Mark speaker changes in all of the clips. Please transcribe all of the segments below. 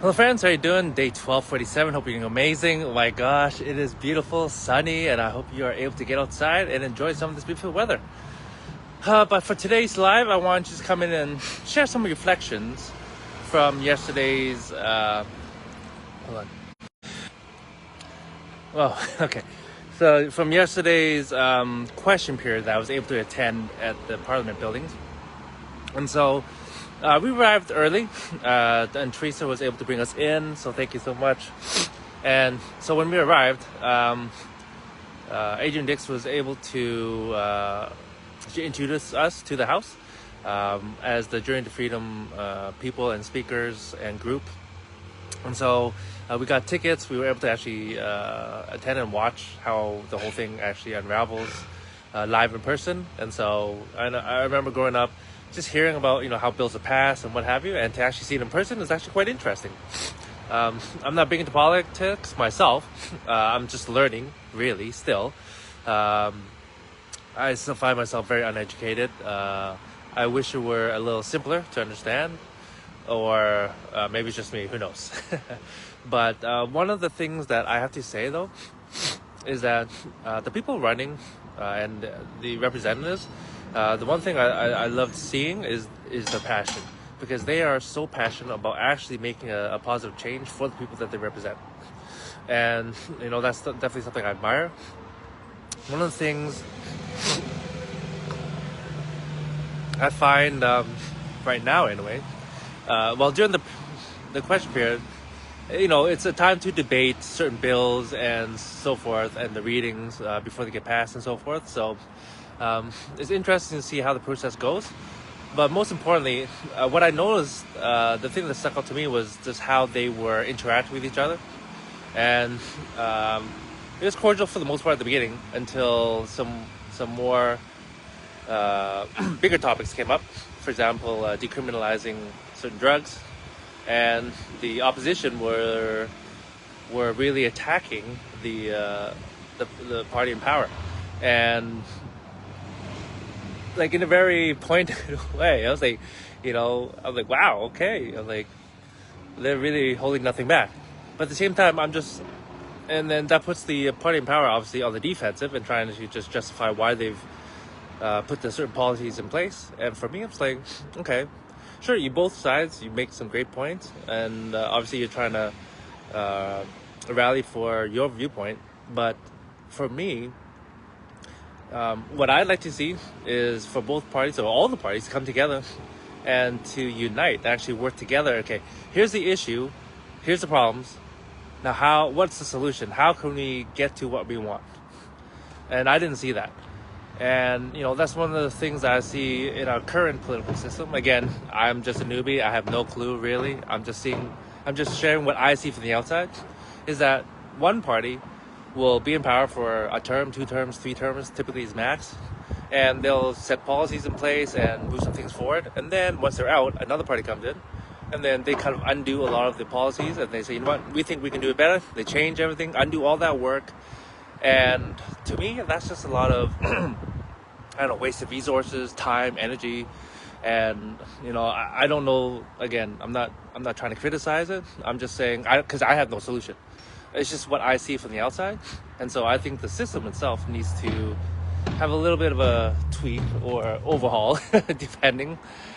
Speaker 1: Hello friends, how you doing? Day 1247, hope you're doing amazing. Oh my gosh, it is beautiful, sunny, and I hope you are able to get outside and enjoy some of this beautiful weather. But for today's live, I want to just come in and share some reflections from yesterday's, hold on. Well, okay. So from yesterday's question period that I was able to attend at the Parliament buildings. And so we arrived early, and Teresa was able to bring us in, so thank you so much. And so when we arrived, Adrian Dix was able to introduce us to the house as the Journey to Freedom people and speakers and group. And so we got tickets. We were able to actually attend and watch how the whole thing actually unravels live in person. And so I remember growing up just hearing about, how bills are passed and what have you, and to actually see it in person is actually quite interesting. I'm not big into politics myself. I'm just learning, really, still. I still find myself very uneducated. I wish it were a little simpler to understand, or maybe it's just me, who knows. But one of the things that I have to say, though, is that the people running and the representatives, the one thing I loved seeing is their passion, because they are so passionate about actually making a positive change for the people that they represent. And, that's definitely something I admire. One of the things I find right now, anyway, during the question period, it's a time to debate certain bills and so forth, and the readings before they get passed and so forth. So it's interesting to see how the process goes. But most importantly, what I noticed, the thing that stuck out to me was just how they were interacting with each other. And it was cordial for the most part at the beginning until some more bigger topics came up. For example, decriminalizing certain drugs. And the opposition were really attacking the party in power. And like in a very pointed way. I was like, wow, okay. I'm like, they're really holding nothing back. But at the same time, and then that puts the party in power obviously on the defensive and trying to just justify why they've put the certain policies in place. And for me, it's like, okay, sure, you both sides, you make some great points, and obviously you're trying to rally for your viewpoint. But for me, what I'd like to see is for both parties, or all the parties, to come together and to unite, actually work together. Okay, here's the issue, here's the problems. Now, what's the solution? How can we get to what we want? And I didn't see that. And, that's one of the things that I see in our current political system. Again, I'm just a newbie. I have no clue, really. I'm just sharing what I see from the outside, is that one party will be in power for a term, 2 terms, 3 terms, typically is max. And they'll set policies in place and move some things forward. And then once they're out, another party comes in. And then they kind of undo a lot of the policies. And they say, you know what, we think we can do it better. They change everything, undo all that work. And to me, that's just a lot of, wasted resources, time, energy. And, I don't know, again, I'm not trying to criticize it. I'm just saying, because I have no solution. It's just what I see from the outside. And so I think the system itself needs to have a little bit of a tweak or overhaul, depending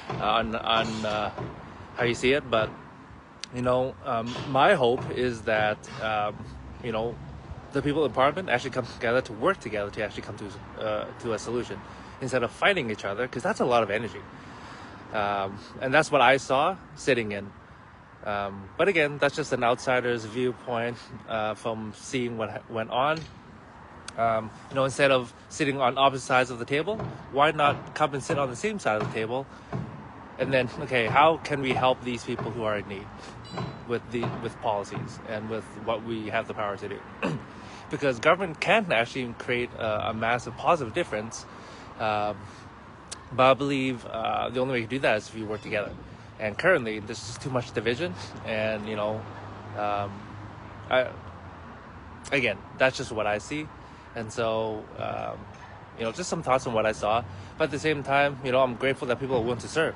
Speaker 1: on how you see it. But, my hope is that, the people in Parliament actually come together to work together to actually come to a solution instead of fighting each other, because that's a lot of energy. And that's what I saw sitting in. But again, that's just an outsider's viewpoint from seeing what went on. Instead of sitting on opposite sides of the table, why not come and sit on the same side of the table? And then, okay, how can we help these people who are in need with policies and with what we have the power to do? Because government can actually create a massive positive difference. But I believe the only way to do that is if you work together. And currently, there's just too much division. And, again, that's just what I see. And so, just some thoughts on what I saw. But at the same time, I'm grateful that people are willing to serve.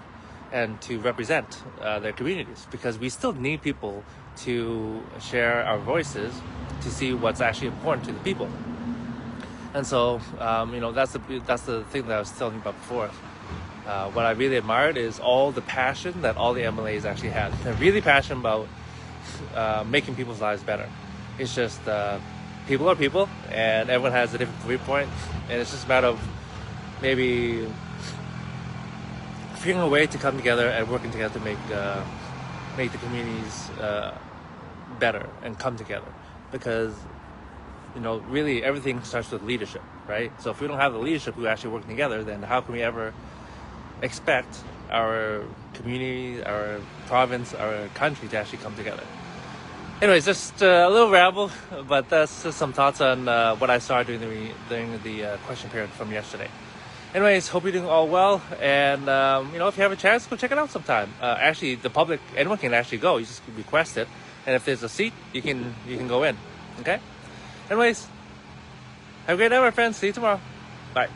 Speaker 1: and to represent their communities, because we still need people to share our voices to see what's actually important to the people. And so, that's the thing that I was telling you about before. What I really admired is all the passion that all the MLAs actually had. They're really passionate about making people's lives better. It's just people are people, and everyone has a different viewpoint, and it's just a matter of maybe figuring a way to come together and working together to make the communities better and come together. Because really everything starts with leadership, right? So if we don't have the leadership who actually working together, then how can we ever expect our community, our province, our country to actually come together? Anyways, just a little ramble, but that's just some thoughts on what I saw during the question period from yesterday. Anyways, hope you're doing all well, and if you have a chance, go check it out sometime. Actually, the public, anyone can actually go. You just request it, and if there's a seat, you can go in. Okay. Anyways, have a great night, my friends. See you tomorrow. Bye.